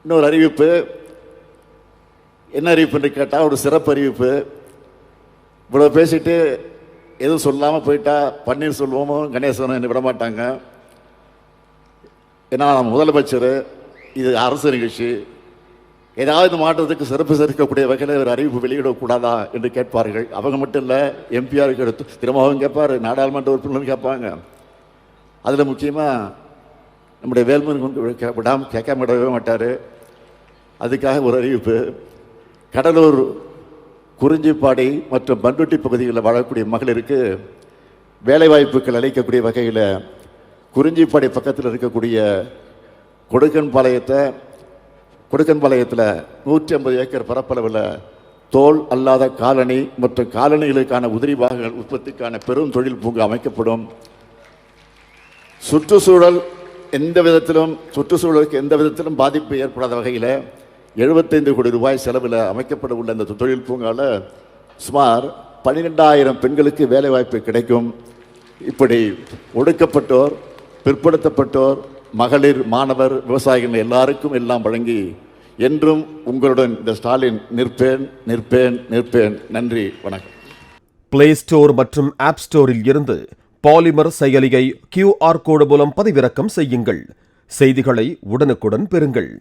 இன்னொரு அறிவிப்பு. என்ன அறிவிப்பு என்று கேட்டால் ஒரு சிறப்பு அறிவிப்பு. இவ்வளோ பேசிட்டு எதுவும் சொல்லாமல் போயிட்டா பன்னீர்செல்வமும் கணேசனும் என்னை விடமாட்டாங்க. ஏன்னா முதலமைச்சர், இது அரசு நிகழ்ச்சி, ஏதாவது இந்த மாற்றத்துக்கு சிறப்பு சேர்க்கக்கூடிய வகையில் ஒரு அறிவிப்பு வெளியிடக்கூடாதா என்று கேட்பார்கள். அவங்க மட்டும் இல்லை, எம்பிஆருக்கு எடுத்து திரும்பவும் கேட்பார், நாடாளுமன்ற உறுப்பினரும் கேட்பாங்க. அதில் முக்கியமாக நம்முடைய வேல்முருகன் விடாமல் கேட்காம விடவே மாட்டார். அதுக்காக ஒரு அறிவிப்பு. கடலூர், குறிஞ்சிப்பாடி மற்றும் பண்ருட்டி பகுதிகளில் வாழக்கூடிய மகளிருக்கு வேலைவாய்ப்புகள் அளிக்கக்கூடிய வகையில் குறிஞ்சிப்பாடி பக்கத்தில் இருக்கக்கூடிய கொடுக்கன்பாளையத்தில் 150 ஏக்கர் பரப்பளவில் தோல் அல்லாத காலணி மற்றும் காலணிகளுக்கான உதிரி பாகங்கள் உற்பத்திக்கான பெரும் தொழில் பூங்கா அமைக்கப்படும். சுற்றுச்சூழலுக்கு எந்த விதத்திலும் பாதிப்பு ஏற்படாத வகையில் 75 கோடி ரூபாய் செலவில் அமைக்கப்பட உள்ள இந்த தொழில் பூங்காவில் சுமார் 12,000 பெண்களுக்கு வேலைவாய்ப்பு கிடைக்கும். இப்படி ஒடுக்கப்பட்டோர், பிற்படுத்தப்பட்டோர், மகளிர், மாணவர், விவசாயிகள் எல்லாருக்கும் எல்லாம் வழங்கி என்றும் உங்களுடன் இந்த ஸ்டாலின் நிற்பேன் நிற்பேன் நிற்பேன். நன்றி, வணக்கம். பிளே ஸ்டோர் மற்றும் ஆப் ஸ்டோரில் இருந்து பாலிமர் செயலியை QR கோடு மூலம் பதிவிறக்கம் செய்யுங்கள். செய்திகளை உடனுக்குடன் பெறுங்கள்.